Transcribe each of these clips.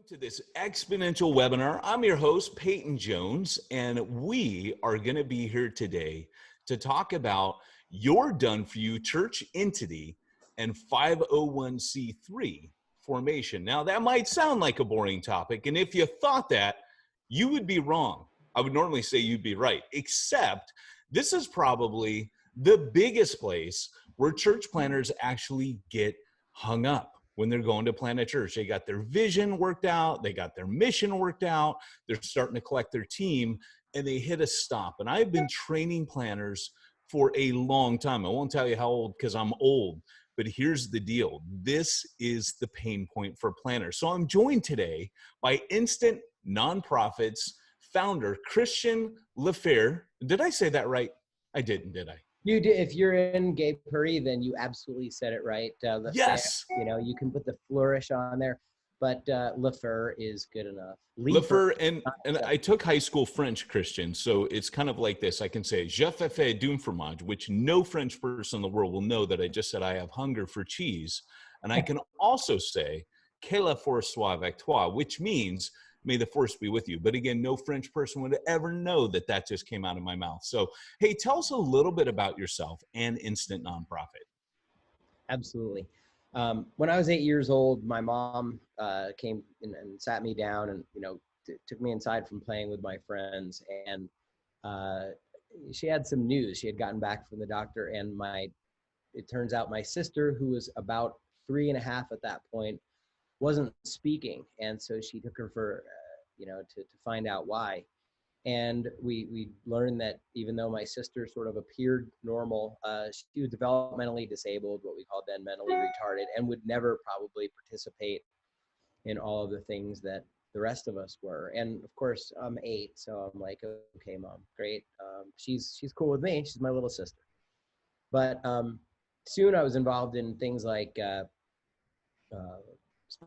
To this exponential webinar. I'm your host, Peyton Jones, and we are going to be here today to talk about your Done For You church entity and 501c3 formation. Now, that might sound like a boring topic, and if you thought that, you would be wrong. I would normally say you'd be right, except this is probably the biggest place where church planners actually get hung up. When they're going to plant a church, they got their vision worked out, they got their mission worked out, they're starting to collect their team, and they hit a stop. And I've been training planners for a long time. I won't tell you how old because I'm old, but here's the deal. This is the pain point for planners. So I'm joined today by InstantNonprofits founder, Christian Lefebvre. Did I say that right? I didn't, did I? You did. If you're in Gay Puri, then you absolutely said it right. Yes. You know, you can put the flourish on there, but Lefebvre is good enough. Lefebvre, and I took high school French, Christian, so it's kind of like this. I can say, je fais du fromage, which no French person in the world will know that I just said I have hunger for cheese. And I can also say, que la force soit avec toi, which means, may the force be with you. But again, no French person would ever know that that just came out of my mouth. So, hey, tell us a little bit about yourself and InstantNonprofit. Absolutely. When I was 8 years old, my mom came and sat me down and, took me inside from playing with my friends. And she had some news. She had gotten back from the doctor, and it turns out my sister, who was about 3.5 at that point, wasn't speaking. And so she took her for, to find out why. And we learned that even though my sister sort of appeared normal, she was developmentally disabled, what we called then mentally retarded, and would never probably participate in all of the things that the rest of us were. And of course, I'm 8, so I'm like, okay, Mom, great. She's cool with me. She's my little sister. But soon I was involved in things like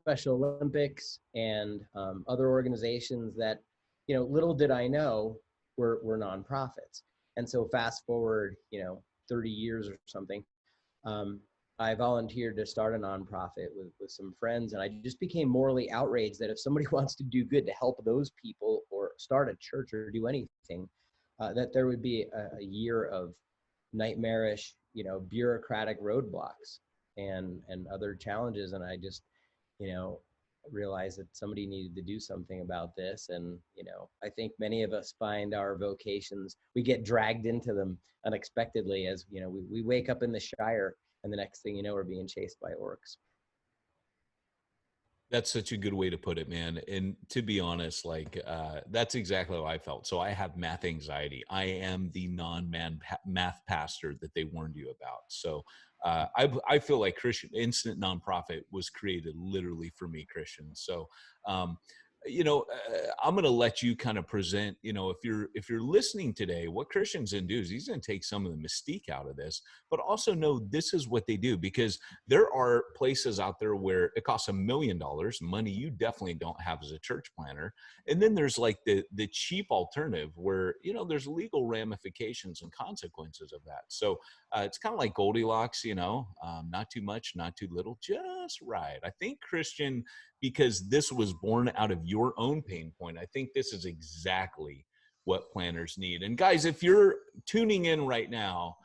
Special Olympics and other organizations that, little did I know were nonprofits. And so fast forward, 30 years or something, I volunteered to start a nonprofit with some friends, and I just became morally outraged that if somebody wants to do good to help those people or start a church or do anything, that there would be a year of nightmarish, bureaucratic roadblocks and other challenges. And I just, realized that somebody needed to do something about this. And, I think many of us find our vocations, we get dragged into them unexpectedly as, we wake up in the Shire and the next thing you know, we're being chased by orcs. That's such a good way to put it, man. And to be honest, that's exactly how I felt. So I have math anxiety. I am the non-math pastor that they warned you about. So I feel like InstantNonprofit was created literally for me, Christian. So, I'm going to let you kind of present, if you're listening today, what Christian's going to do is he's going to take some of the mystique out of this, but also know this is what they do, because there are places out there where it costs $1 million, money you definitely don't have as a church planner. And then there's like the cheap alternative where, there's legal ramifications and consequences of that. So it's kind of like Goldilocks, not too much, not too little, just right. I think, Christian, because this was born out of your own pain point, I think this is exactly what planners need. And guys, if you're tuning in right now,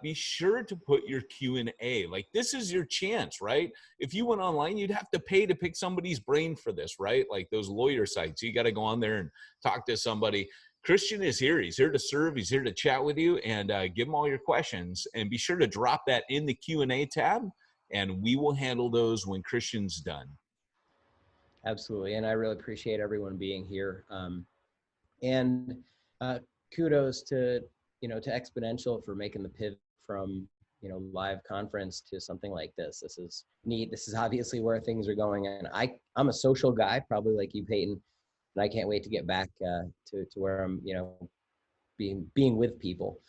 be sure to put your Q&A. Like, this is your chance, right? If you went online, you'd have to pay to pick somebody's brain for this, right? Like those lawyer sites, you got to go on there and talk to somebody. Christian is here. He's here to serve. He's here to chat with you, and give him all your questions. And be sure to drop that in the Q&A tab, and we will handle those when Christian's done. Absolutely. And I really appreciate everyone being here. And kudos to Exponential for making the pivot from, live conference to something like this. This is neat. This is obviously where things are going. And I'm a social guy, probably like you, Peyton, and I can't wait to get back to where I'm, being with people.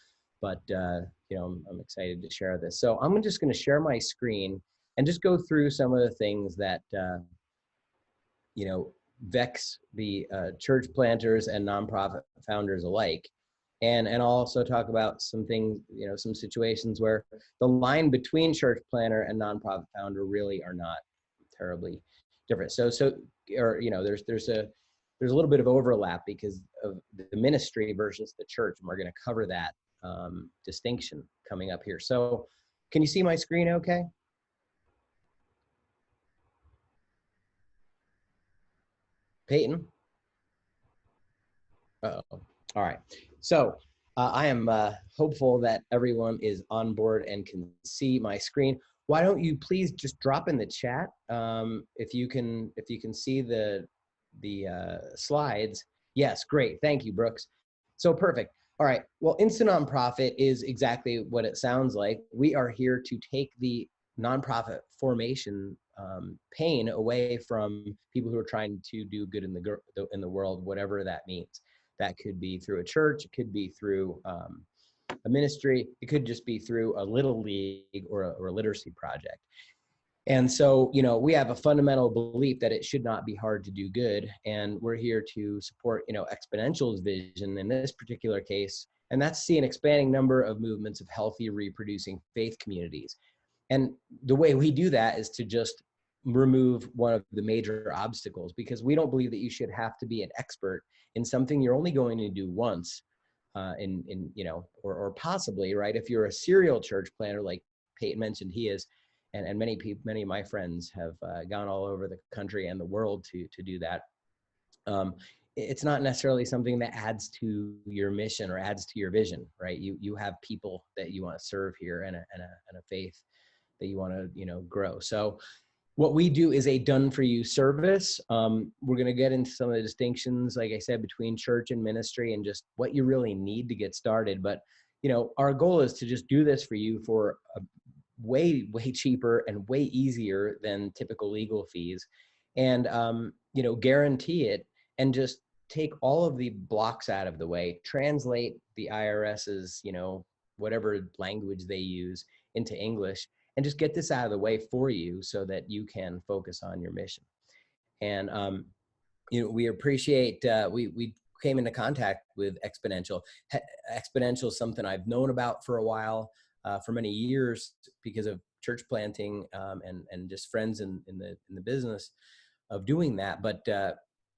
But, I'm excited to share this. So I'm just going to share my screen and just go through some of the things that, vex the church planters and nonprofit founders alike. And I'll also talk about some things, some situations where the line between church planner and nonprofit founder really are not terribly different. So or, there's a little bit of overlap because of the ministry versus the church. And we're going to cover that distinction coming up here. So can you see my screen okay? Peyton? Uh-oh. All right. So I am hopeful that everyone is on board and can see my screen. Why don't you please just drop in the chat if you can see the slides. Yes, great. Thank you, Brooks. So perfect. All right. Well, InstantNonprofit is exactly what it sounds like. We are here to take the nonprofit formation pain away from people who are trying to do good in the world, whatever that means. That could be through a church, it could be through a ministry, it could just be through a little league or a literacy project. And so, we have a fundamental belief that it should not be hard to do good. And we're here to support, Exponential's vision in this particular case. And that's see an expanding number of movements of healthy reproducing faith communities. And the way we do that is to just remove one of the major obstacles, because we don't believe that you should have to be an expert in something you're only going to do once or possibly, right? If you're a serial church planner, like Peyton mentioned, he is, and many of my friends have gone all over the country and the world to do that. It's not necessarily something that adds to your mission or adds to your vision, right? You have people that you want to serve here and a faith that you want to grow. So what we do is a done-for-you service. We're going to get into some of the distinctions, like I said, between church and ministry and just what you really need to get started. But our goal is to just do this for you for a way cheaper and way easier than typical legal fees, and guarantee it, and just take all of the blocks out of the way, translate the IRS's whatever language they use into English, and just get this out of the way for you so that you can focus on your mission. And we appreciate we came into contact with Exponential. Exponential is something I've known about for a while, for many years, because of church planting and just friends in the business of doing that. But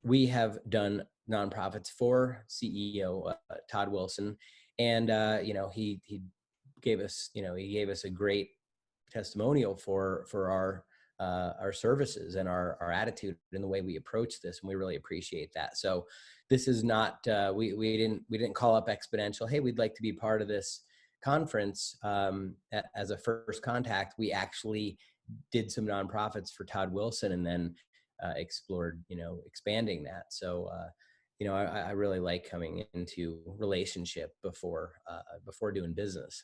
we have done nonprofits for CEO Todd Wilson, and he gave us a great testimonial for our services and our attitude and the way we approach this, and we really appreciate that. So this is not we didn't call up Exponential, hey, we'd like to be part of this conference as a first contact. We actually did some nonprofits for Todd Wilson and then explored expanding that. So I really like coming into relationship before doing business.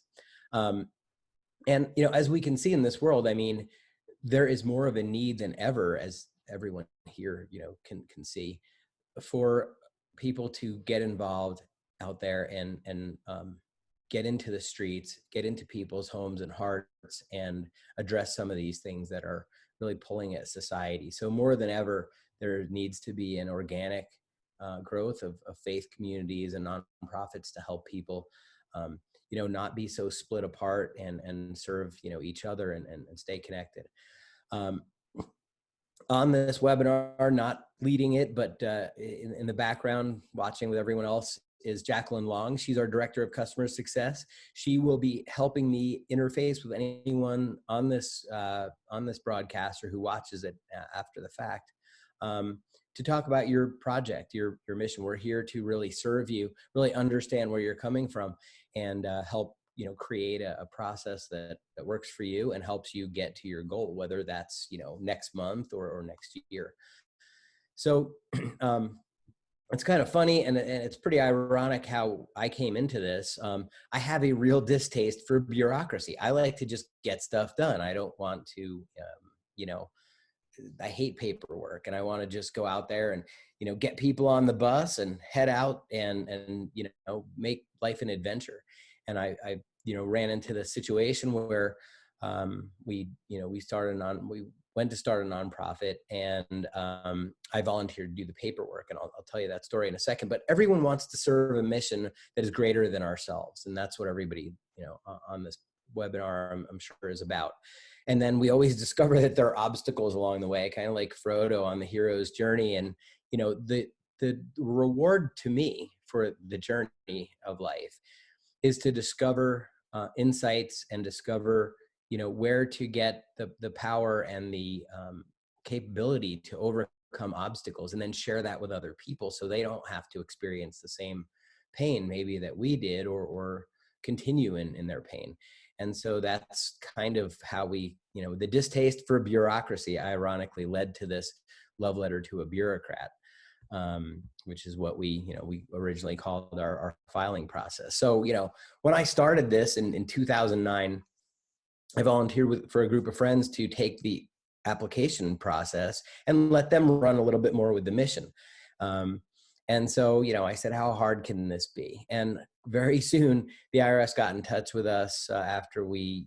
And as we can see in this world, I mean, there is more of a need than ever, as everyone here can see, for people to get involved out there and get into the streets, get into people's homes and hearts, and address some of these things that are really pulling at society. So more than ever, there needs to be an organic growth of faith communities and nonprofits to help people not be so split apart and serve each other and stay connected. On this webinar, not leading it, but in the background, watching with everyone else, is Jacqueline Long. She's our Director of Customer Success. She will be helping me interface with anyone on this broadcast or who watches it after the fact, to talk about your project, your mission. We're here to really serve you, really understand where you're coming from, and help create a process that works for you and helps you get to your goal, whether that's next month or next year. So it's kind of funny, and it's pretty ironic how I came into this. I have a real distaste for bureaucracy. I like to just get stuff done. I don't want to, I hate paperwork, and I want to just go out there and, get people on the bus and head out and make life an adventure. And I ran into the situation where we went to start a nonprofit, and I volunteered to do the paperwork, and I'll tell you that story in a second. But everyone wants to serve a mission that is greater than ourselves, and that's what everybody on this webinar, I'm sure, is about. And then we always discover that there are obstacles along the way, kind of like Frodo on the hero's journey. And, the reward to me for the journey of life is to discover insights and discover, where to get the power and the capability to overcome obstacles, and then share that with other people so they don't have to experience the same pain maybe that we did, or continue in their pain. And so that's kind of how we, the distaste for bureaucracy ironically led to this love letter to a bureaucrat, which is what we originally called our filing process. So, when I started this in 2009, I volunteered for a group of friends to take the application process and let them run a little bit more with the mission. And so, I said, how hard can this be? And very soon the IRS got in touch with us after we,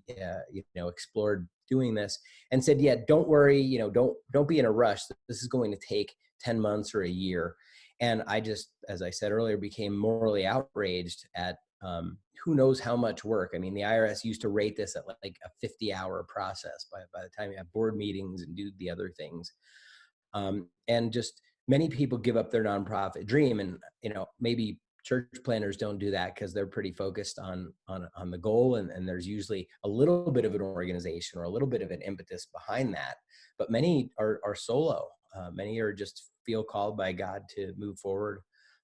explored doing this, and said, yeah, don't worry, don't be in a rush. This is going to take 10 months or a year. And I just, as I said earlier, became morally outraged at who knows how much work. I mean, the IRS used to rate this at like a 50-hour process by the time you have board meetings and do the other things. And just many people give up their nonprofit dream, and maybe church planners don't do that because they're pretty focused on the goal, and there's usually a little bit of an organization or a little bit of an impetus behind that. But many are solo. Many are just feel called by God to move forward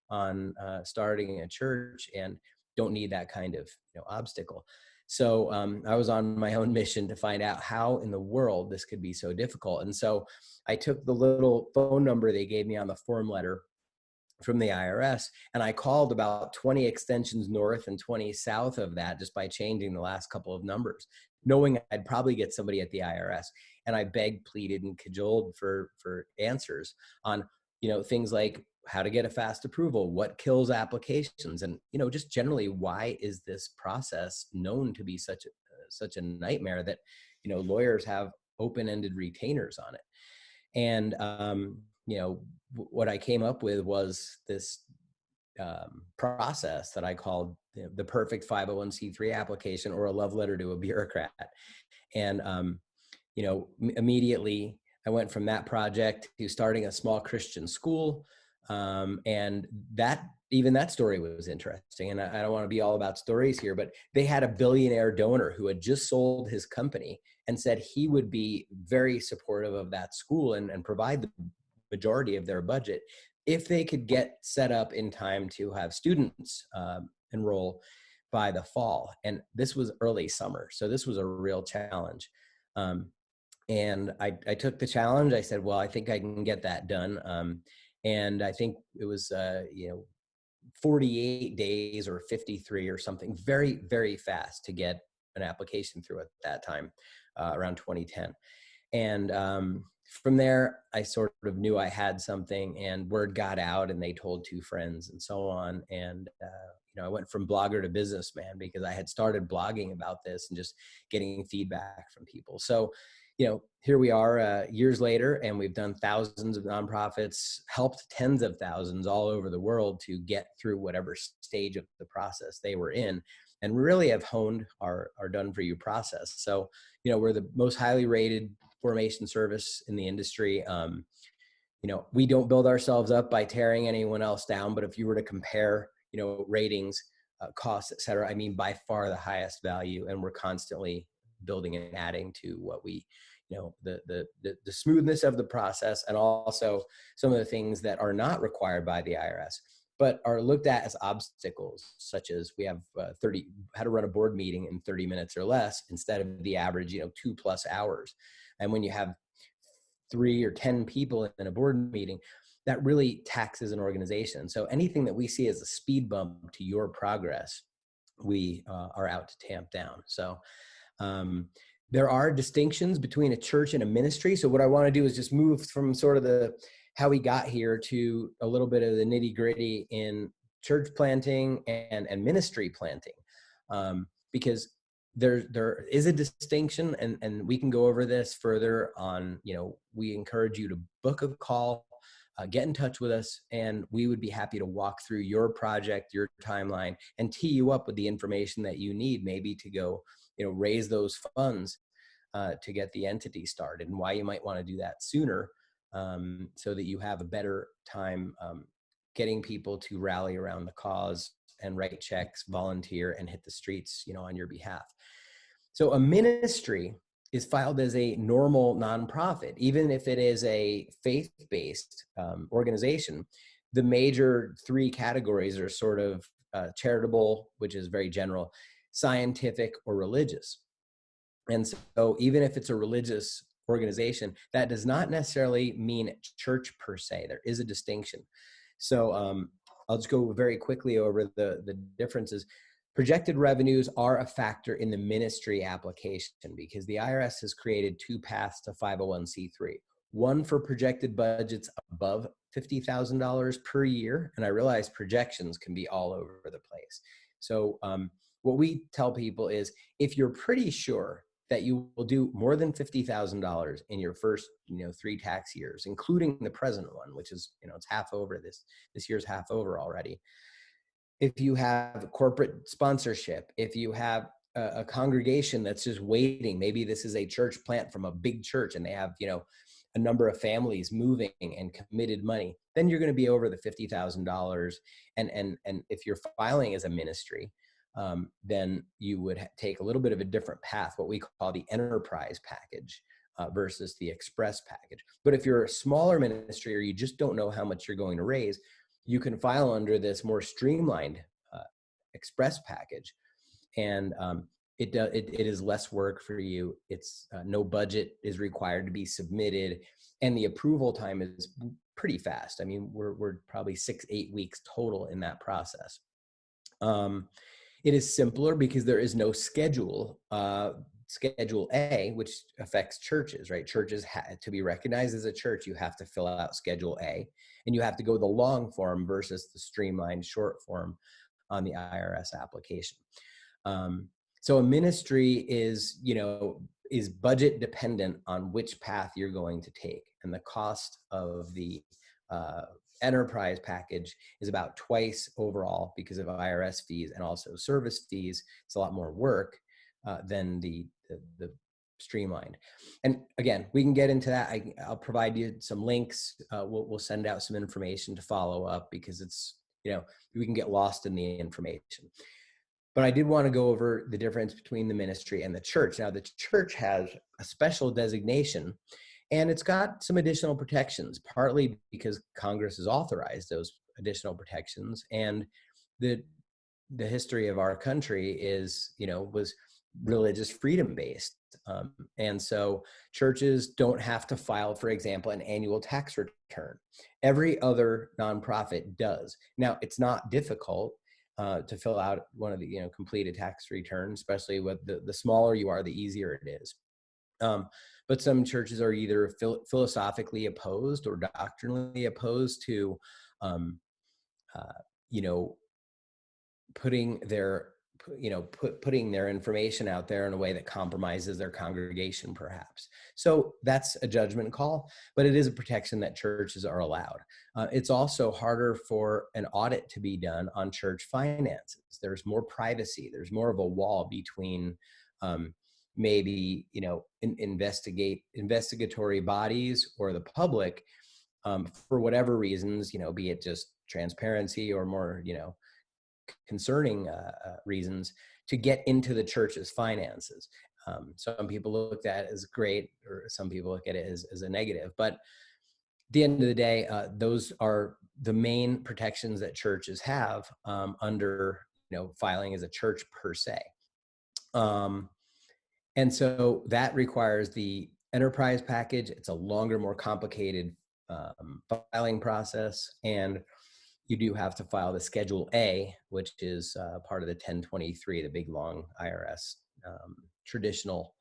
on starting a church and don't need that kind of obstacle. So I was on my own mission to find out how in the world this could be so difficult. And so I took the little phone number they gave me on the form letter from the IRS, and I called about 20 extensions north and 20 south of that just by changing the last couple of numbers, knowing I'd probably get somebody at the IRS. And I begged, pleaded, and cajoled for answers on, things like how to get a fast approval, what kills applications, and, just generally, why is this process known to be such a nightmare that, lawyers have open-ended retainers on it. And, what I came up with was this process that I called the perfect 501c3 application, or a love letter to a bureaucrat. And, immediately I went from that project to starting a small Christian school. And even that story was interesting. And I don't want to be all about stories here, but they had a billionaire donor who had just sold his company and said he would be very supportive of that school and provide the majority of their budget if they could get set up in time to have students enroll by the fall. And this was early summer, so this was a real challenge. And I took the challenge. I said, well, I think I can get that done. And I think it was 48 days or 53 or something, very, very fast to get an application through at that time, around 2010. And from there, I sort of knew I had something, and word got out, and they told two friends and so on. And, I went from blogger to businessman because I had started blogging about this and just getting feedback from people. So, here we are years later, and we've done thousands of nonprofits, helped tens of thousands all over the world to get through whatever stage of the process they were in, and really have honed our DoneForYou process. So, we're the most highly rated formation service in the industry. We don't build ourselves up by tearing anyone else down, but if you were to compare, ratings, costs, et cetera, I mean, by far the highest value, and we're constantly building and adding to what we, the smoothness of the process, and also some of the things that are not required by the IRS, but are looked at as obstacles, such as we have how to run a board meeting in 30 minutes or less instead of the average, 2+ hours. And when you have 3 or 10 people in a board meeting, that really taxes an organization. So anything that we see as a speed bump to your progress, we are out to tamp down. So there are distinctions between a church and a ministry. So what I want to do is just move from sort of how we got here to a little bit of the nitty gritty in church planting and ministry planting, because there is a distinction, and we can go over this further on. We encourage you to book a call, get in touch with us, and we would be happy to walk through your project, your timeline, and tee you up with the information that you need, maybe to go, raise those funds to get the entity started, and why you might want to do that sooner, so that you have a better time getting people to rally around the cause and write checks, volunteer, and hit the streets, on your behalf. So a ministry is filed as a normal nonprofit, even if it is a faith-based organization. The major three categories are sort of charitable, which is very general, scientific, or religious. And so even if it's a religious organization, that does not necessarily mean church per se. There is a distinction. So I'll just go very quickly over the differences. Projected revenues are a factor in the ministry application because the IRS has created two paths to 501c3. One for projected budgets above $50,000 per year. And I realize projections can be all over the place. So what we tell people is, if you're pretty sure that you will do more than $50,000 in your first, 3 tax years, including the present one, which is, it's half over, this year's half over already. If you have corporate sponsorship, if you have a congregation that's just waiting, maybe this is a church plant from a big church and they have, a number of families moving and committed money, then you're going to be over the $50,000. And if you're filing as a ministry, then you would take a little bit of a different path, what we call the enterprise package versus the express package. But if you're a smaller ministry or you just don't know how much you're going to raise, you can file under this more streamlined express package. And it is less work for you. It's no budget is required to be submitted. And the approval time is pretty fast. I mean, we're probably 6-8 weeks total in that process. It is simpler because there is no schedule. Schedule A, which affects churches, right? Churches, to be recognized as a church, you have to fill out Schedule A, and you have to go the long form versus the streamlined short form on the IRS application. So a ministry is budget dependent on which path you're going to take, and the cost of the enterprise package is about twice overall because of IRS fees and also service fees. It's a lot more work than the streamlined. And again, we can get into that. I'll provide you some links. We'll send out some information to follow up because it's, we can get lost in the information. But I did want to go over the difference between the ministry and the church. Now, the church has a special designation, and it's got some additional protections, partly because Congress has authorized those additional protections. And the history of our country is, was religious freedom based. And so churches don't have to file, for example, an annual tax return. Every other nonprofit does. Now, it's not difficult to fill out one of the, completed tax returns, especially with the smaller you are, the easier it is. But some churches are either philosophically opposed or doctrinally opposed to, putting their information out there in a way that compromises their congregation, perhaps. So that's a judgment call, but it is a protection that churches are allowed. It's also harder for an audit to be done on church finances. There's more privacy. There's more of a wall between maybe, investigatory bodies or the public for whatever reasons, be it just transparency or more, concerning reasons to get into the church's finances. Some people look at it as great, or some people look at it as a negative. But at the end of the day, those are the main protections that churches have under, filing as a church per se. And so that requires the enterprise package. It's a longer, more complicated filing process, and you do have to file the Schedule A, which is part of the 1023, the big long IRS, traditional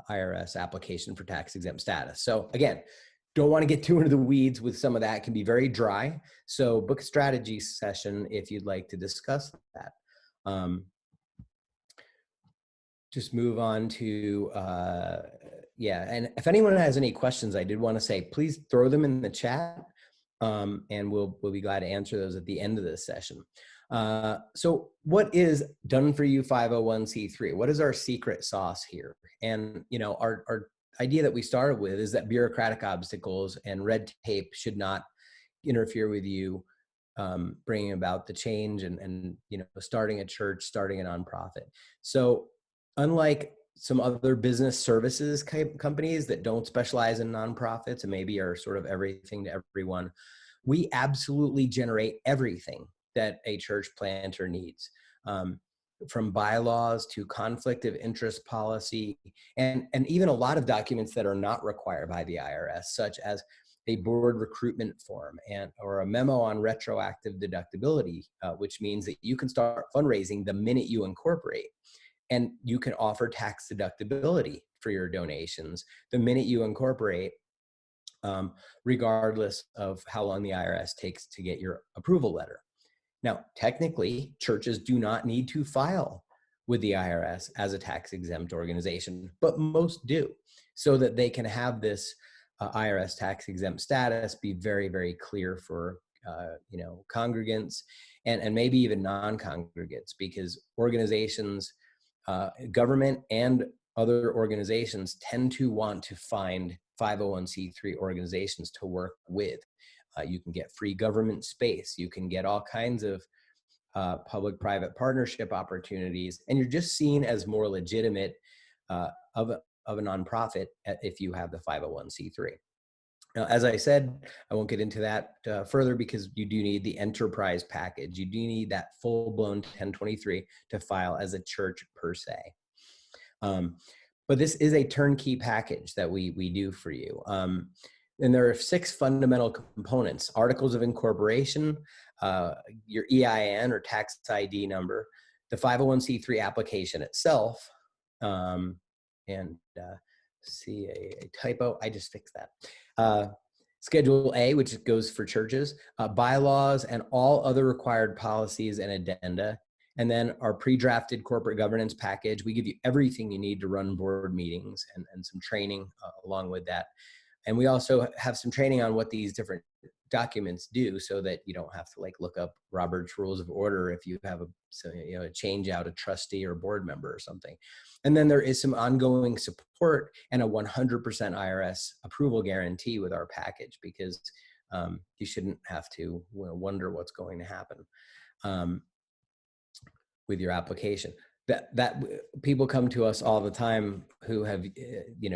IRS application for tax exempt status. So again, don't want to get too into the weeds with some of that. It can be very dry. So book a strategy session if you'd like to discuss that. Just move on to, and if anyone has any questions, I did want to say, please throw them in the chat. And we'll be glad to answer those at the end of this session. So what is DoneForYou 501c3? What is our secret sauce here? And, you know, our idea that we started with is that bureaucratic obstacles and red tape should not interfere with you bringing about the change and, you know, starting a church, starting a nonprofit. So unlike some other business services companies that don't specialize in nonprofits and maybe are sort of everything to everyone, we absolutely generate everything that a church planter needs, from bylaws to conflict of interest policy, and even a lot of documents that are not required by the IRS, such as a board recruitment form or a memo on retroactive deductibility, which means that you can start fundraising the minute you incorporate, and you can offer tax deductibility for your donations the minute you incorporate, regardless of how long the IRS takes to get your approval letter. Now, technically, churches do not need to file with the IRS as a tax-exempt organization, but most do, so that they can have this IRS tax-exempt status be very, very clear for you know, congregants and maybe even non-congregants, because organizations, government and other organizations tend to want to find 501c3 organizations to work with. You can get free government space. You can get all kinds of public-private partnership opportunities, and you're just seen as more legitimate of a nonprofit if you have the 501c3. Now, as I said, I won't get into that further because you do need the enterprise package. You do need that full-blown 1023 to file as a church per se. But this is a turnkey package that we do for you. And there are 6 fundamental components: articles of incorporation, your EIN or tax ID number, the 501c3 application itself, and see a typo, I just fixed that. Schedule A, which goes for churches, bylaws and all other required policies and addenda, and then our pre-drafted corporate governance package. We give you everything you need to run board meetings and some training along with that. And we also have some training on what these different documents do, so that you don't have to like look up Robert's Rules of Order if you have a change out a trustee or board member or something. And then there is some ongoing support and a 100% IRS approval guarantee with our package, because you shouldn't have to wonder what's going to happen with your application. That people come to us all the time who have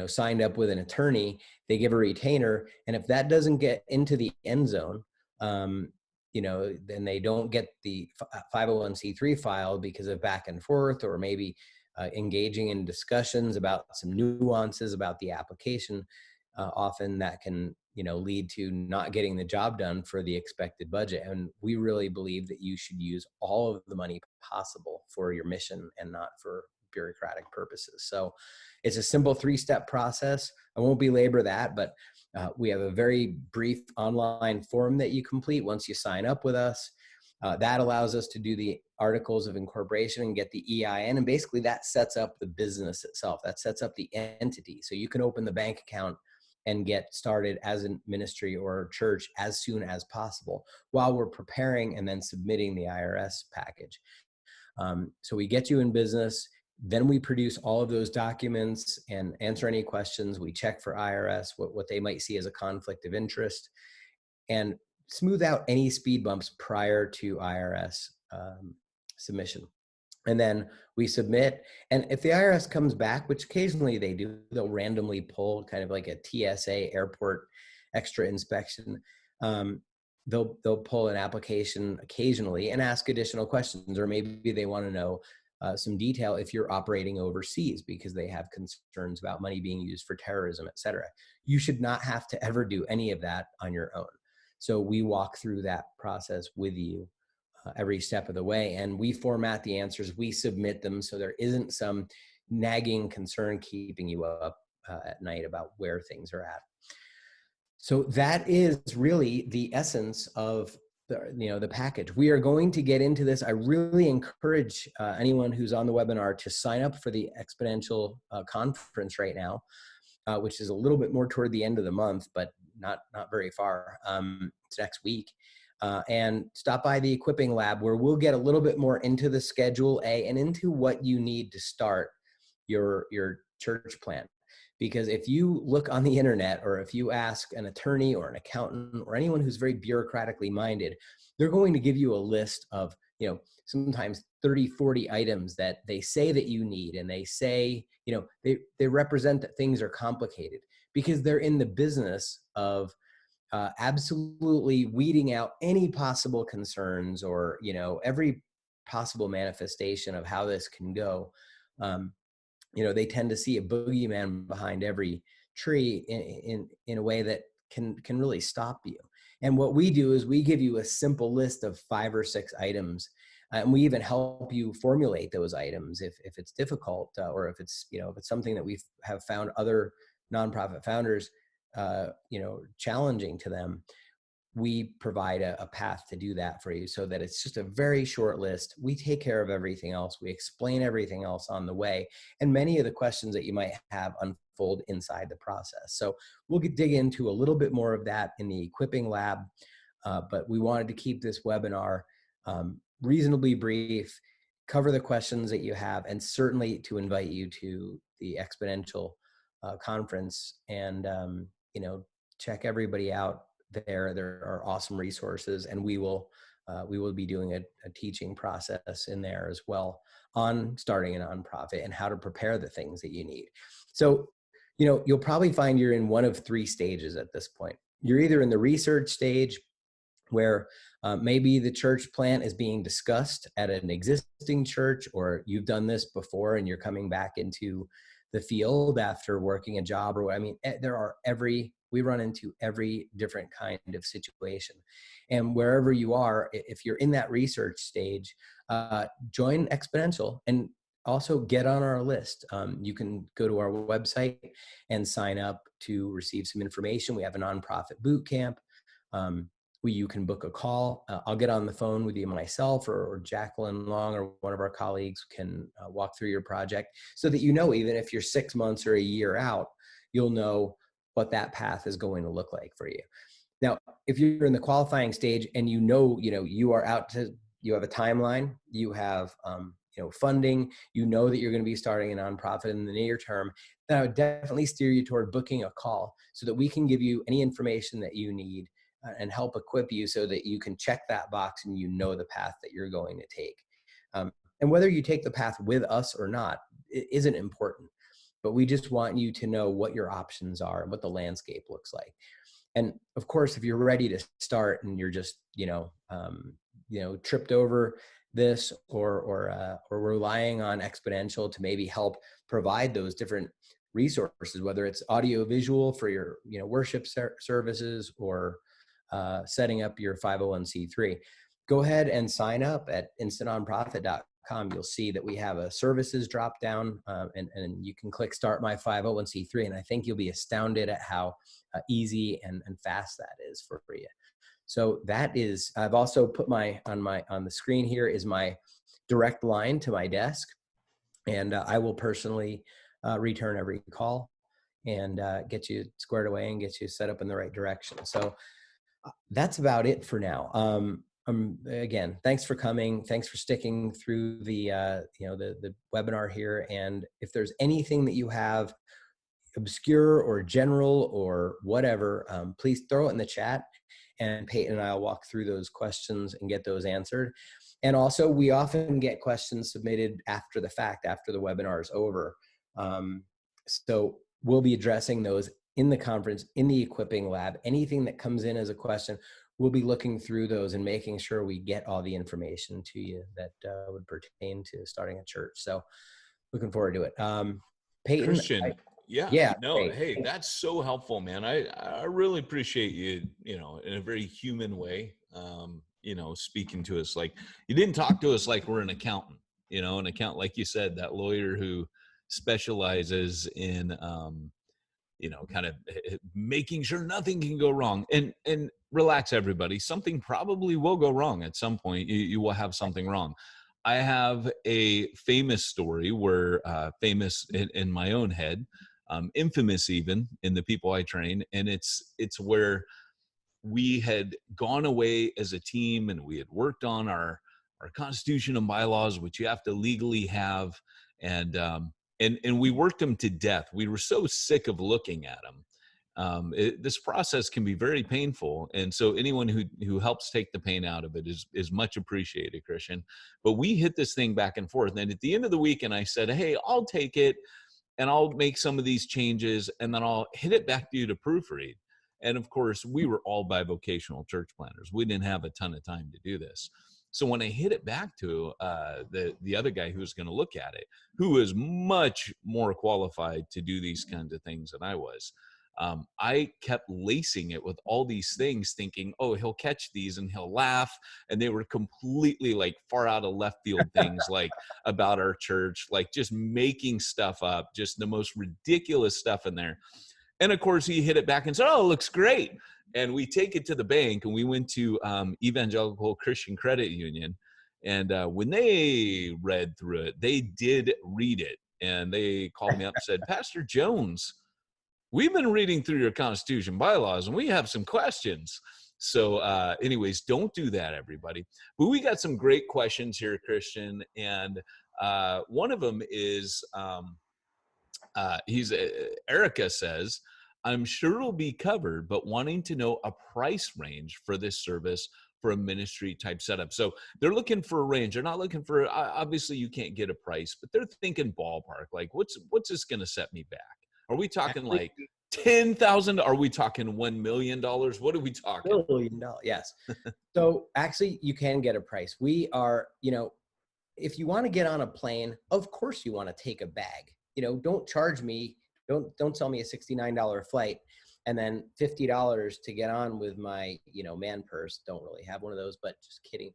signed up with an attorney. They give a retainer, and if that doesn't get into the end zone, then they don't get the 501c3 filed because of back and forth, or maybe engaging in discussions about some nuances about the application. Often that can lead to not getting the job done for the expected budget. And we really believe that you should use all of the money possible for your mission and not for bureaucratic purposes. So it's a simple 3-step process. I won't belabor that, but we have a very brief online form that you complete once you sign up with us. That allows us to do the articles of incorporation and get the EIN. And basically that sets up the business itself. That sets up the entity. So you can open the bank account and get started as a ministry or church as soon as possible, while we're preparing and then submitting the IRS package. So we get you in business, then we produce all of those documents and answer any questions. We check for IRS, what they might see as a conflict of interest, and smooth out any speed bumps prior to IRS submission. And then we submit, and if the IRS comes back, which occasionally they do, they'll randomly pull kind of like a TSA airport extra inspection. They'll pull an application occasionally and ask additional questions, or maybe they want to know some detail if you're operating overseas because they have concerns about money being used for terrorism, et cetera. You should not have to ever do any of that on your own. So we walk through that process with you every step of the way, and we format the answers, we submit them, so there isn't some nagging concern keeping you up at night about where things are at. So that is really the essence of the package. We are going to get into this. I really encourage anyone who's on the webinar to sign up for the Exponential Conference right now, which is a little bit more toward the end of the month, but not very far. It's next week. and stop by the equipping lab, where we'll get a little bit more into the Schedule A and into what you need to start your church plant. Because if you look on the internet, or if you ask an attorney or an accountant or anyone who's very bureaucratically minded, they're going to give you a list of, sometimes 30, 40 items that they say that you need. And they say, they represent that things are complicated, because they're in the business of absolutely weeding out any possible concerns, or, every possible manifestation of how this can go. They tend to see a boogeyman behind every tree in a way that can really stop you. And what we do is we give you a simple list of 5 or 6 items, and we even help you formulate those items if it's difficult, or if it's something that we have found other nonprofit founders challenging to them. We provide a path to do that for you, so that it's just a very short list. We take care of everything else. We explain everything else on the way. And many of the questions that you might have unfold inside the process. So we'll dig into a little bit more of that in the equipping lab. But we wanted to keep this webinar reasonably brief, cover the questions that you have, and certainly to invite you to the Exponential Conference, and check everybody out there. There are awesome resources, and we will be doing a teaching process in there as well on starting a nonprofit and how to prepare the things that you need. So, you'll probably find you're in one of 3 stages at this point. You're either in the research stage, where maybe the church plant is being discussed at an existing church, or you've done this before and you're coming back into the field after working a job, or we run into every different kind of situation. And wherever you are, if you're in that research stage, join Exponential and also get on our list. You can go to our website and sign up to receive some information. We have a nonprofit bootcamp. Where you can book a call. I'll get on the phone with you myself, or Jacqueline Long, or one of our colleagues can walk through your project, so that even if you're 6 months or a year out, you'll know what that path is going to look like for you. Now, if you're in the qualifying stage and you are you have a timeline, you have funding, that you're going to be starting a nonprofit in the near term, then I would definitely steer you toward booking a call, so that we can give you any information that you need and help equip you, so that you can check that box and the path that you're going to take. And whether you take the path with us or not, it isn't important, but we just want you to know what your options are and what the landscape looks like. And of course, if you're ready to start and you're just, tripped over this, or relying on Exponential to maybe help provide those different resources, whether it's audio visual for your, worship services, or setting up your 501c3, go ahead and sign up at InstantNonprofit.com. You'll see that we have a services drop down, and you can click Start My 501c3, and I think you'll be astounded at how easy and fast that is for you. So that is, I've also put on the screen here is my direct line to my desk, and I will personally return every call and get you squared away and get you set up in the right direction. So that's about it for now. Again, thanks for coming. Thanks for sticking through the webinar here. And if there's anything that you have obscure or general or whatever, please throw it in the chat, and Peyton and I will walk through those questions and get those answered. And also, we often get questions submitted after the fact, after the webinar is over. So we'll be addressing those in the conference, in the equipping lab. Anything that comes in as a question, we'll be looking through those and making sure we get all the information to you that would pertain to starting a church. So looking forward to it. Peyton. Christian, great. Hey, that's so helpful, man. I really appreciate you, in a very human way, speaking to us. Like, you didn't talk to us like we're an accountant, like you said, that lawyer who specializes in, kind of making sure nothing can go wrong. And relax, everybody. Something probably will go wrong at some point. You will have something wrong. I have a famous story where, famous in my own head, infamous even in the people I train. And it's where we had gone away as a team and we had worked on our constitution and bylaws, which you have to legally have. And we worked them to death. We were so sick of looking at them. This process can be very painful. And so anyone who helps take the pain out of it is much appreciated, Christian. But we hit this thing back and forth. And at the end of the week, and I said, hey, I'll take it and I'll make some of these changes and then I'll hit it back to you to proofread. And of course, we were all bivocational church planners. We didn't have a ton of time to do this. So when I hit it back to the other guy who was going to look at it, who was much more qualified to do these kinds of things than I was, I kept lacing it with all these things thinking, oh, he'll catch these and he'll laugh. And they were completely like far out of left field things like about our church, like just making stuff up, just the most ridiculous stuff in there. And of course, he hit it back and said, oh, it looks great. And we take it to the bank and we went to Evangelical Christian Credit Union. And when they read through it, they did read it. And they called me up and said, Pastor Jones, we've been reading through your Constitution bylaws and we have some questions. So anyways, don't do that, everybody. But we got some great questions here, Christian. And one of them is, Erica says, I'm sure it'll be covered, but wanting to know a price range for this service for a ministry type setup. So they're looking for a range. They're not looking for, obviously you can't get a price, but they're thinking ballpark. Like what's this going to set me back? Are we talking like 10,000? Are we talking $1 million? What are we talking? $1 million, yes. So actually you can get a price. We are, if you want to get on a plane, of course you want to take a bag. Don't charge me, don't sell me a $69 flight and then $50 to get on with my, man purse. Don't really have one of those, but just kidding.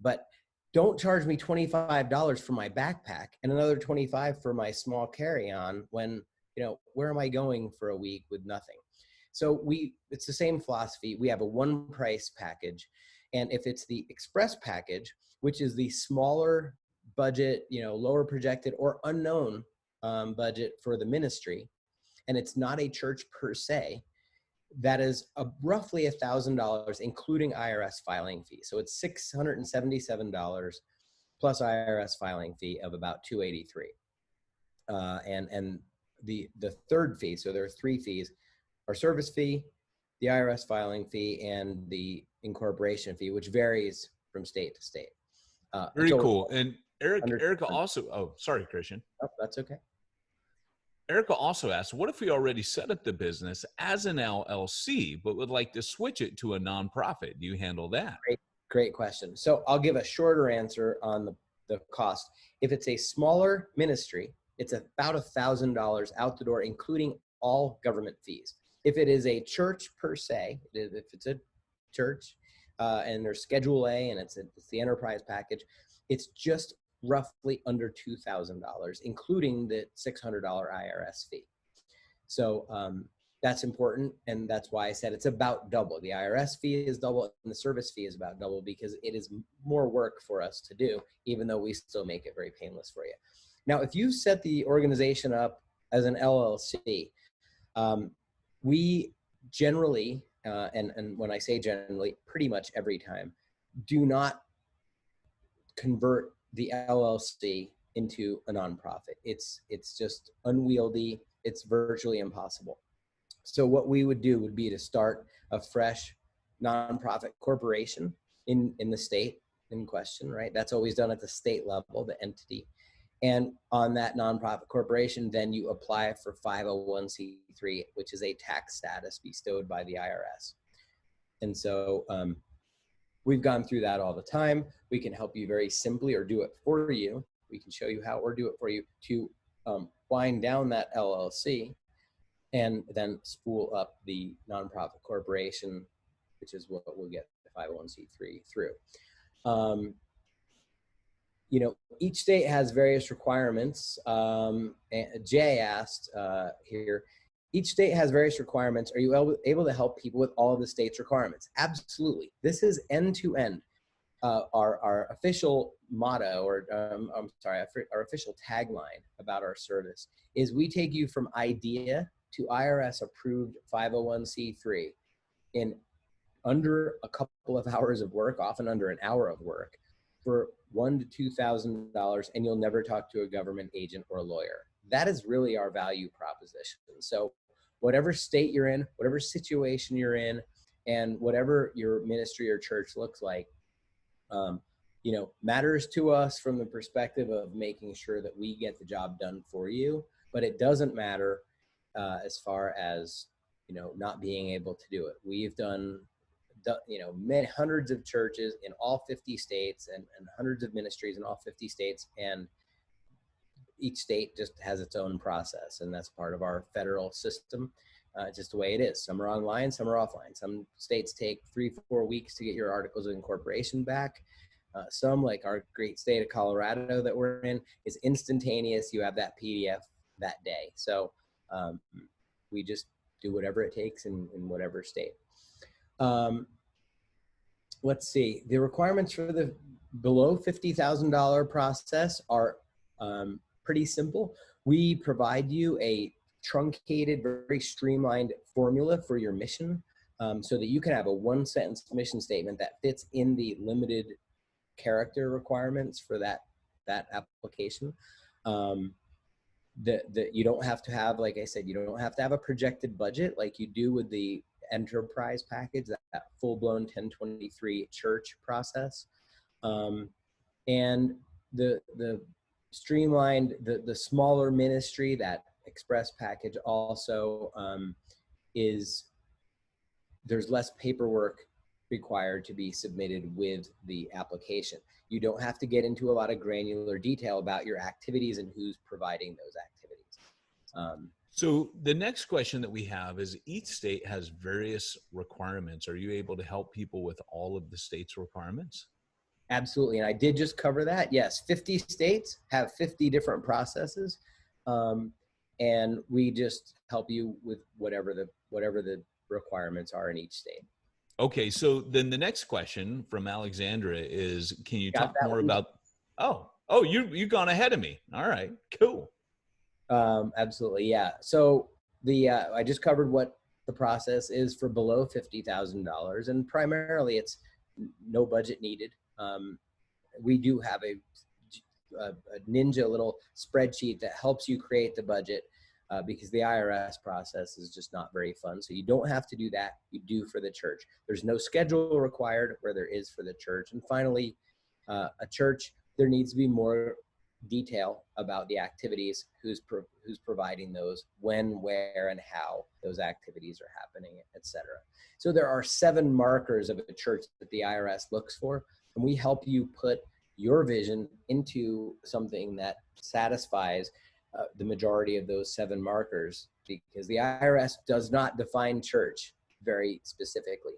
But don't charge me $25 for my backpack and another $25 for my small carry-on when, where am I going for a week with nothing? So it's the same philosophy. We have a one price package. And if it's the express package, which is the smaller budget, lower projected or unknown budget for the ministry, and it's not a church per se, that is roughly $1,000, including IRS filing fee. So it's $677 plus IRS filing fee of about $283. And the third fee, so there are three fees: our service fee, the IRS filing fee, and the incorporation fee, which varies from state to state. Very cool. And Erica also, oh, sorry, Christian. Oh, that's okay. Erica also asked, what if we already set up the business as an LLC, but would like to switch it to a nonprofit? Do you handle that? Great question. So I'll give a shorter answer on the cost. If it's a smaller ministry, it's about $1,000 out the door, including all government fees. If it is a church per se, if it's a church and there's Schedule A and it's the enterprise package, it's just roughly under $2,000, including the $600 IRS fee. So that's important, and that's why I said it's about double. The IRS fee is double, and the service fee is about double because it is more work for us to do, even though we still make it very painless for you. Now, if you set the organization up as an LLC, we generally, and when I say generally, pretty much every time, do not convert the LLC into a nonprofit. It's just unwieldy. It's virtually impossible. So what we would do would be to start a fresh nonprofit corporation in the state in question, right? That's always done at the state level, the entity. And on that nonprofit corporation, then you apply for 501c3, which is a tax status bestowed by the IRS. And so we've gone through that all the time. We can help you very simply or do it for you. We can show you how or do it for you to wind down that LLC and then spool up the nonprofit corporation, which is what we'll get the 501c3 through. Each state has various requirements. Jay asked here, each state has various requirements. Are you able to help people with all of the state's requirements? Absolutely. This is end-to-end. Our official motto, or our official tagline about our service is we take you from idea to IRS approved 501c3 in under a couple of hours of work, often under an hour of work, for $1,000 to $2,000, and you'll never talk to a government agent or a lawyer. That is really our value proposition. So whatever state you're in, whatever situation you're in, and whatever your ministry or church looks like, matters to us from the perspective of making sure that we get the job done for you. But it doesn't matter as far as, not being able to do it. We've done many hundreds of churches in all 50 states and hundreds of ministries in all 50 states. And each state just has its own process. And that's part of our federal system. Just the way it is. Some are online, some are offline. Some states take 3-4 weeks to get your articles of incorporation back. Some, like our great state of Colorado that we're in, is instantaneous. You have that PDF that day. So we just do whatever it takes in whatever state. Let's see. The requirements for the below $50,000 process are pretty simple. We provide you a truncated, very streamlined formula for your mission so that you can have a one-sentence mission statement that fits in the limited character requirements for that application. That you don't have to have, like I said, you don't have to have a projected budget like you do with the enterprise package, that full-blown 1023 church process. And the streamlined, the smaller ministry, that express package also there's less paperwork required to be submitted with the application. You don't have to get into a lot of granular detail about your activities and who's providing those activities. So the next question that we have is, each state has various requirements. Are you able to help people with all of the state's requirements? Absolutely. And I did just cover that. Yes, 50 states have 50 different processes. And we just help you with whatever the requirements are in each state. Okay, so then the next question from Alexandra is, can you talk more about, you've gone ahead of me. All right, cool. Absolutely, yeah. So I just covered what the process is for below $50,000, and primarily it's no budget needed. We do have a ninja little spreadsheet that helps you create the budget because the IRS process is just not very fun. So you don't have to do that. You do for the church. There's no schedule required where there is for the church. And finally, a church, there needs to be more detail about the activities, who's providing those, when, where, and how those activities are happening, etc. So there are 7 markers of a church that the IRS looks for, and we help you put your vision into something that satisfies the majority of those 7 markers, because the IRS does not define church very specifically,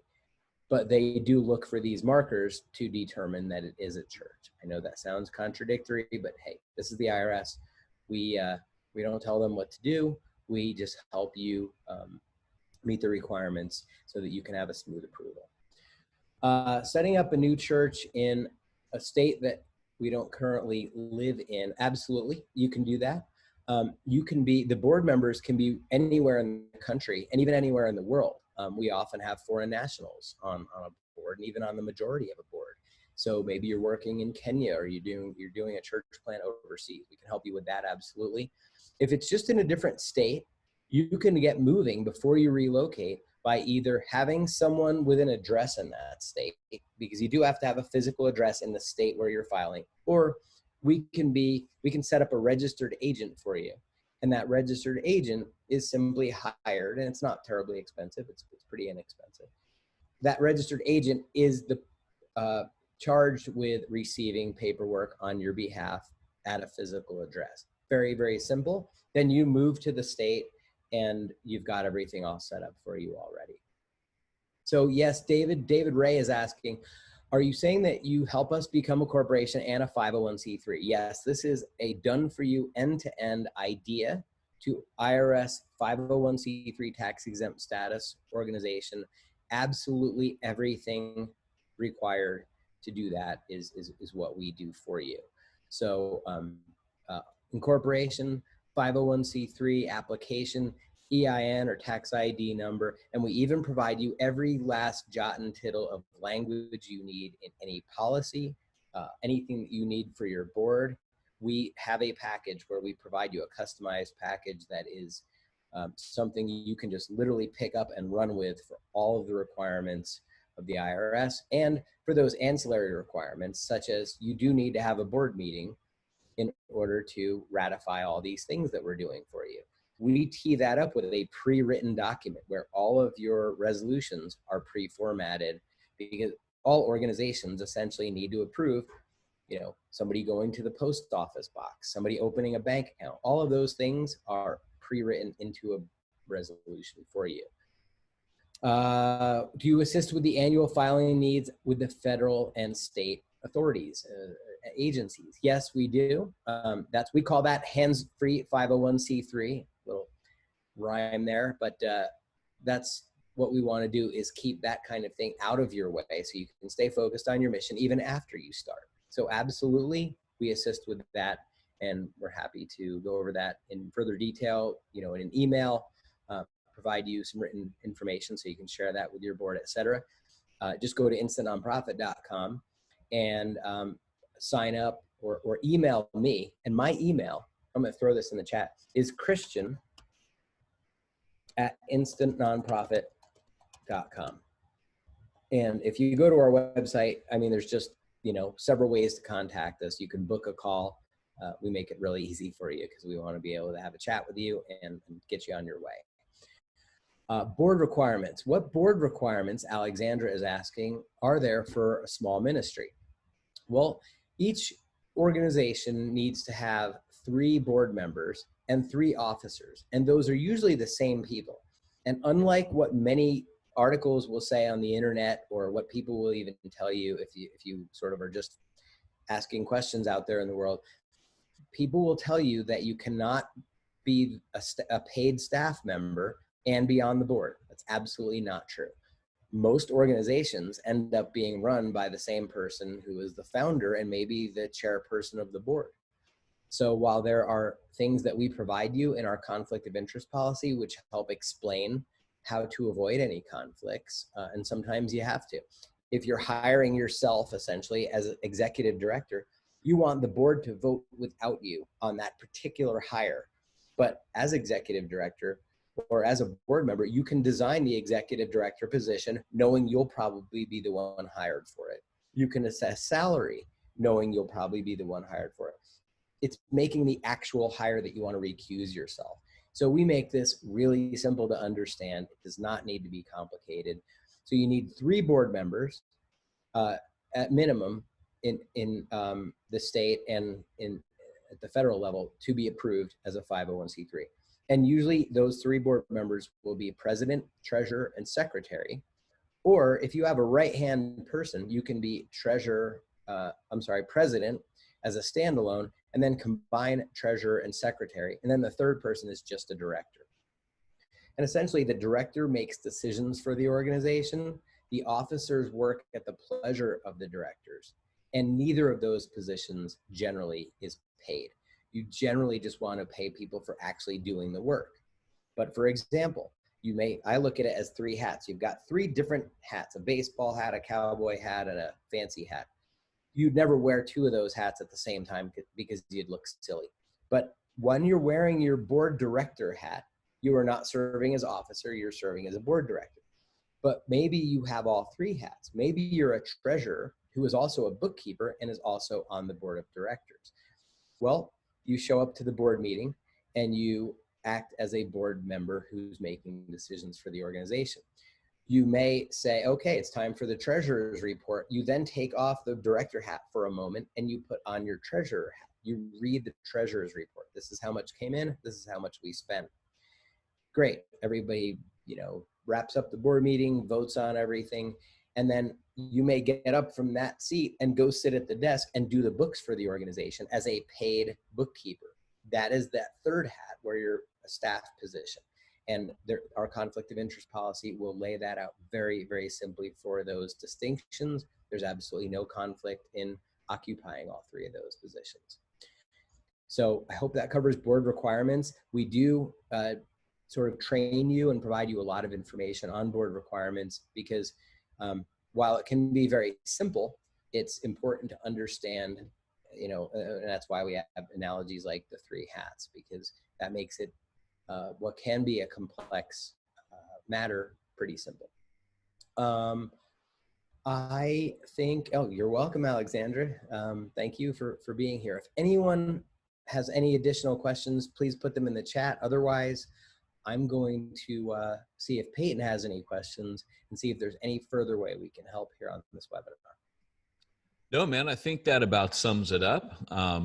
but they do look for these markers to determine that it is a church. I know that sounds contradictory, but hey, this is the IRS. We don't tell them what to do. We just help you meet the requirements so that you can have a smooth approval. Setting up a new church in a state that we don't currently live in, absolutely, you can do that. The board members can be anywhere in the country and even anywhere in the world. We often have foreign nationals on a board, and even on the majority of a board. So maybe you're working in Kenya, or you're doing a church plant overseas. We can help you with that, absolutely. If it's just in a different state, you can get moving before you relocate by either having someone with an address in that state, because you do have to have a physical address in the state where you're filing, or we can set up a registered agent for you. And that registered agent is simply hired, and it's not terribly expensive. It's pretty inexpensive. That registered agent is charged with receiving paperwork on your behalf at a physical address. Very, very simple. Then you move to the state and you've got everything all set up for you already. So yes, David Ray is asking, are you saying that you help us become a corporation and a 501c3? Yes, this is a done-for-you end-to-end idea to IRS 501c3 tax-exempt status organization. Absolutely everything required to do that is what we do for you. So incorporation, 501c3 application, EIN or tax ID number, and we even provide you every last jot and tittle of language you need in any policy, anything that you need for your board. We have a package where we provide you a customized package that is something you can just literally pick up and run with for all of the requirements of the IRS, and for those ancillary requirements, such as you do need to have a board meeting in order to ratify all these things that we're doing for you. We tee that up with a pre-written document where all of your resolutions are pre-formatted, because all organizations essentially need to approve, you know, somebody going to the post office box, somebody opening a bank account. All of those things are pre-written into a resolution for you. Do you assist with the annual filing needs with the federal and state authorities, agencies? Yes, we do. We call that hands-free 501c3, little rhyme there, but that's what we want to do, is keep that kind of thing out of your way so you can stay focused on your mission even after you start. So absolutely, we assist with that, and we're happy to go over that in further detail, you know, in an email, provide you some written information so you can share that with your board, etc. Just go to InstantNonprofit.com and sign up or email me. And my email, I'm going to throw this in the chat, is Christian@InstantNonprofit.com. And if you go to our website, I mean, there's just, you know, several ways to contact us. You can book a call. We make it really easy for you because we want to be able to have a chat with you and get you on your way. Board requirements. What board requirements, Alexandra is asking, are there for a small ministry? Well, each organization needs to have 3 board members and 3 officers, and those are usually the same people. And unlike what many articles will say on the internet, or what people will even tell you if you sort of are just asking questions out there in the world, people will tell you that you cannot be a paid staff member and be on the board. That's absolutely not true. Most organizations end up being run by the same person who is the founder and maybe the chairperson of the board. So while there are things that we provide you in our conflict of interest policy, which help explain how to avoid any conflicts, and sometimes you have to. If you're hiring yourself essentially as an executive director, you want the board to vote without you on that particular hire. But as executive director, or as a board member, you can design the executive director position knowing you'll probably be the one hired for it. You can assess salary knowing you'll probably be the one hired for it. It's making the actual hire that you want to recuse yourself. So we make this really simple to understand. It does not need to be complicated. So you need 3 board members at minimum in the state and at the federal level to be approved as a 501c3. And usually those 3 board members will be president, treasurer, and secretary. Or if you have a right-hand person, you can be president as a standalone, and then combine treasurer and secretary. And then the third person is just a director. And essentially the director makes decisions for the organization. The officers work at the pleasure of the directors. And neither of those positions generally is paid. You generally just want to pay people for actually doing the work. But for example, I look at it as 3 hats. You've got 3 different hats, a baseball hat, a cowboy hat, and a fancy hat. You'd never wear 2 of those hats at the same time because you'd look silly. But when you're wearing your board director hat, you are not serving as officer, you're serving as a board director. But maybe you have all 3 hats. Maybe you're a treasurer who is also a bookkeeper and is also on the board of directors. Well, you show up to the board meeting and you act as a board member who's making decisions for the organization. You may say, okay, it's time for the treasurer's report. You then take off the director hat for a moment and you put on your treasurer hat. You read the treasurer's report. This is how much came in. This is how much we spent. Great. Everybody, you know, wraps up the board meeting, votes on everything. And then you may get up from that seat and go sit at the desk and do the books for the organization as a paid bookkeeper. That is that third hat where you're a staff position. And our conflict of interest policy will lay that out very, very simply for those distinctions. There's absolutely no conflict in occupying all 3 of those positions. So I hope that covers board requirements. We do sort of train you and provide you a lot of information, onboard requirements, because while it can be very simple, it's important to understand, and that's why we have analogies like the three hats, because that makes it what can be a complex matter pretty simple. I think, oh, you're welcome, Alexandra. Thank you for being here. If anyone has any additional questions, please put them in the chat. Otherwise, I'm going to see if Peyton has any questions and see if there's any further way we can help here on this webinar. No, man, I think that about sums it up.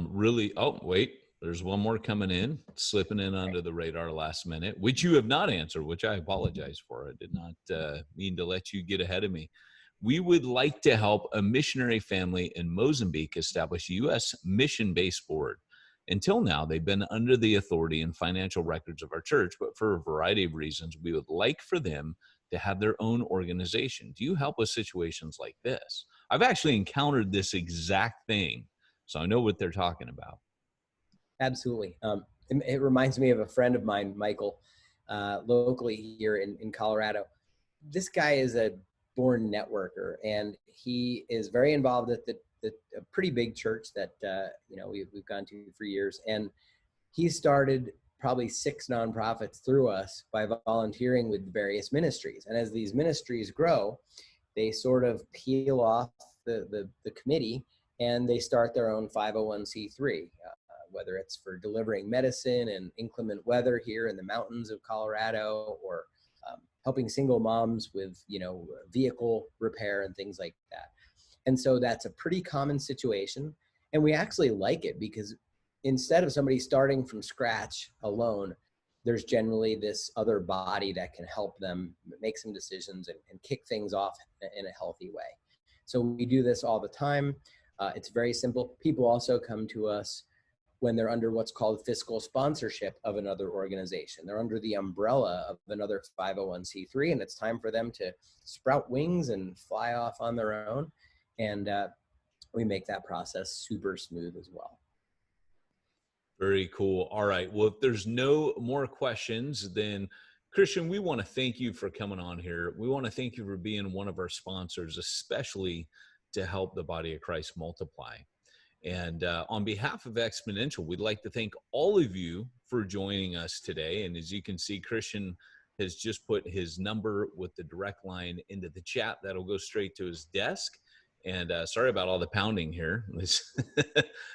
Really, oh, wait, there's one more coming in, slipping in under the radar last minute, which you have not answered, which I apologize for. I did not mean to let you get ahead of me. We would like to help a missionary family in Mozambique establish a U.S. mission-based board. Until now, they've been under the authority and financial records of our church, but for a variety of reasons, we would like for them to have their own organization. Do you help with situations like this? I've actually encountered this exact thing, so I know what they're talking about. Absolutely. It reminds me of a friend of mine, Michael, locally here in Colorado. This guy is a born networker, and he is very involved at a pretty big church that we've gone to for years, and he started probably 6 nonprofits through us by volunteering with various ministries. And as these ministries grow, they sort of peel off the committee and they start their own 501c3, whether it's for delivering medicine in inclement weather here in the mountains of Colorado, or helping single moms with vehicle repair and things like that. And so that's a pretty common situation, and we actually like it because instead of somebody starting from scratch alone, there's generally this other body that can help them make some decisions and kick things off in a healthy way. So we do this all the time. It's very simple. People also come to us when they're under what's called fiscal sponsorship of another organization. They're under the umbrella of another 501c3, and it's time for them to sprout wings and fly off on their own. And we make that process super smooth as well. Very cool. All right. Well, if there's no more questions, then Christian, we want to thank you for coming on here. We want to thank you for being one of our sponsors, especially to help the body of Christ multiply. And on behalf of Exponential, we'd like to thank all of you for joining us today. And as you can see, Christian has just put his number with the direct line into the chat. That'll go straight to his desk. And sorry about all the pounding here.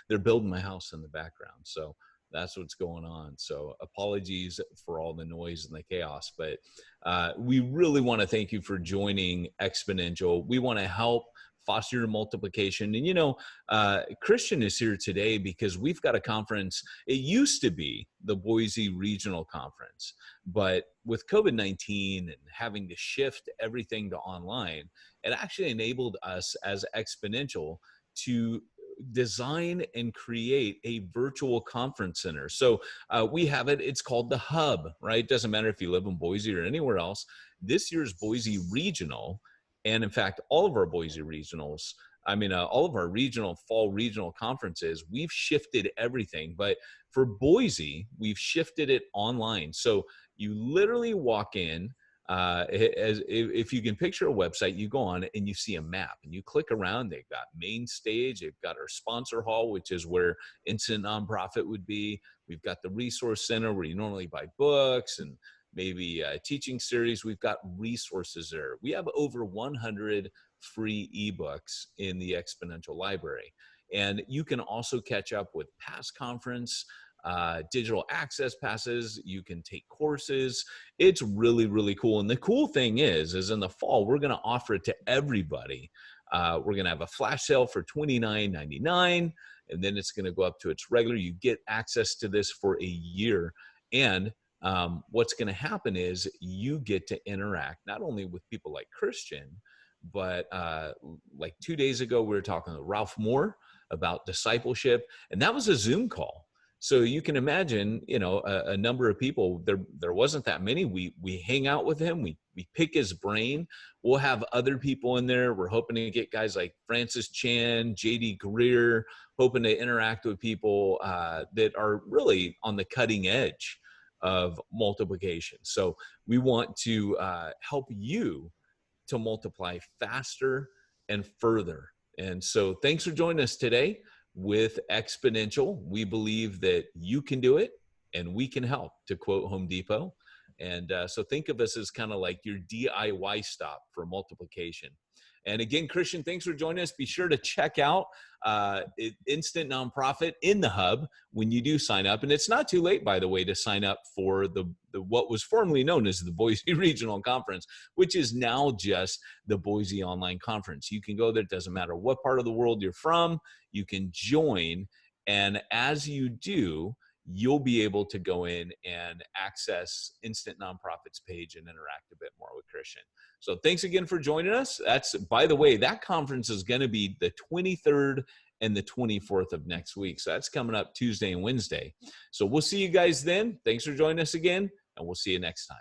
They're building my house in the background. So that's what's going on. So apologies for all the noise and the chaos. But we really want to thank you for joining Exponential. We want to help foster your multiplication. And, Christian is here today because we've got a conference. It used to be the Boise Regional Conference, but with COVID-19 and having to shift everything to online, it actually enabled us as Exponential to design and create a virtual conference center. So we have it. It's called the Hub, right? It doesn't matter if you live in Boise or anywhere else. This year's Boise Regional, and in fact, all of our Boise regionals, all of our fall regional conferences, we've shifted everything. But for Boise, we've shifted it online. So you literally walk in, if you can picture a website, you go on and you see a map and you click around. They've got main stage, they've got our sponsor hall, which is where InstantNonprofit would be. We've got the resource center where you normally buy books and maybe a teaching series. We've got resources there. We have over 100 free ebooks in the Exponential library. And you can also catch up with past conference, digital access passes. You can take courses. It's really, really cool. And the cool thing is in the fall, we're going to offer it to everybody. We're going to have a flash sale for $29.99, and then it's going to go up to its regular. You get access to this for a year. And what's going to happen is you get to interact not only with people like Christian, but like 2 days ago, we were talking to Ralph Moore about discipleship, and that was a Zoom call. So you can imagine, a number of people, there wasn't that many. We hang out with him. We pick his brain. We'll have other people in there. We're hoping to get guys like Francis Chan, JD Greer, hoping to interact with people that are really on the cutting edge of multiplication. So we want to help you to multiply faster and further. And so thanks for joining us today with Exponential. We believe that you can do it and we can help, to quote Home Depot. And so think of us as kind of like your DIY stop for multiplication. And again, Christian, thanks for joining us. Be sure to check out Instant Nonprofit in the Hub when you do sign up. And it's not too late, by the way, to sign up for the what was formerly known as the Boise Regional Conference, which is now just the Boise Online Conference. You can go there. It doesn't matter what part of the world you're from. You can join. And as you do, you'll be able to go in and access Instant Nonprofits page and interact a bit more with Christian. So thanks again for joining us. That's, by the way, that conference is going to be the 23rd and the 24th of next week. So that's coming up Tuesday and Wednesday. So we'll see you guys then. Thanks for joining us again, and we'll see you next time.